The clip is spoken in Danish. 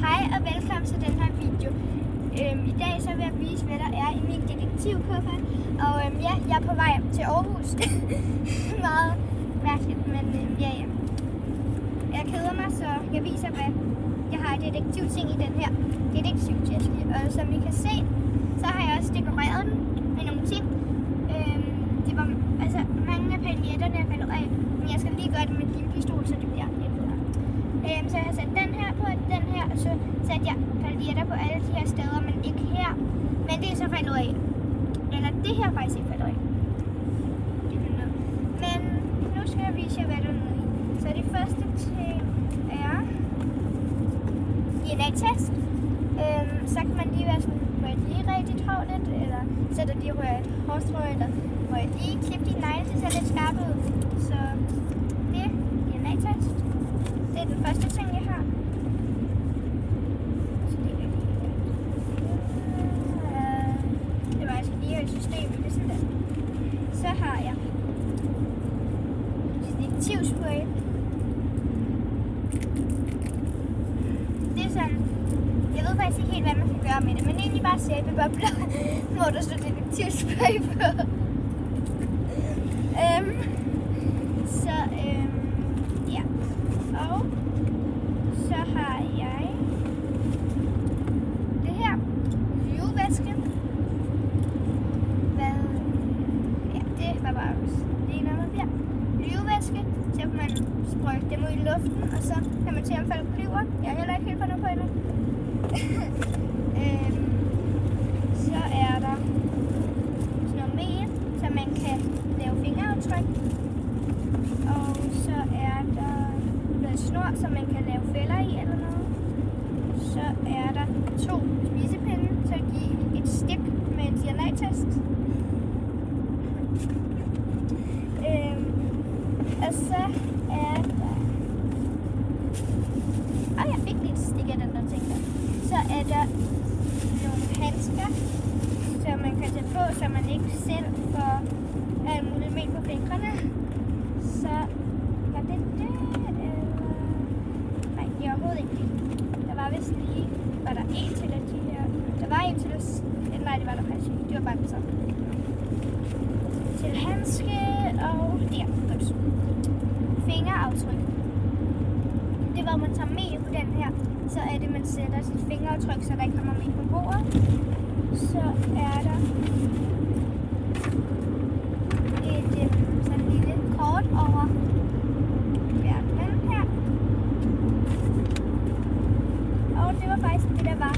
Hej og velkommen til den her video. I dag så vil jeg vise, hvad der er i min detektivkuffert. Og ja, jeg er på vej til Aarhus. Meget mærkeligt, men ja. Jeg keder mig, så jeg viser, hvad jeg har i detektivting i den her detektivtaske. Og som I kan se, så har jeg også dekoreret den med nogle ting. Det var altså mange af paljetterne jeg faldt af, men jeg skal lige gøre det med din pistol, så det bliver lidt bedre. Så jeg har sat den her på, den her, og så satte jeg paljetter på alle de her steder, men ikke her. Men det er så faldet af. Eller det her faktisk ikke faldet af. Men nu skal jeg vise jer, hvad der er nede i. Så det første ting er DNA-test. Så kan man lige være sådan, må jeg lige række dit hår lidt, eller sætter lige røre et hårstrå, eller må jeg lige klippe dine negle til at se lidt skarpe ud. Så det er DNA-test. Det er den første ting, jeg har. Så det var altså lige et system, det er sådan der. Så har jeg detektivspray. Det er sådan, jeg ved faktisk ikke helt, hvad man kan gøre med det, men egentlig bare sæbebobler, hvor der står detektivspray på. Ja. Og så har jeg det her flyvevæske. Ja, det var bare lige noget der. Flyvevæske, så kan man sprøjte dem ud i luften, og så kan man se, om folk flyver. Jeg er heller ikke helt fundet på endnu. Så er der sådan noget mere, så man kan lave fingeraftryk. Og så er der noget snor, som man kan lave fælder i eller noget. Så er der 2 spisepinde til at give et stik med en DNA-test. Og så er der... jeg fik lidt stik af den der ting der. Så er der nogle handsker, som man kan tage på, så man ikke selv får alt muligt mel på fingrene. Så var det det, eller... Nej, det er overhovedet ikke det. Der var vist lige... Var der en til af de her... Der var en til at... Nej, det var der faktisk ikke. Det var bare den samme. Til handske og... Der, godt. Fingeraftryk. Det var, man tager med på den her. Så er det, man sætter sit fingeraftryk, så der ikke kommer med på bordet. Så er der et sådan en lille kort over verden her. Og det var faktisk det, der var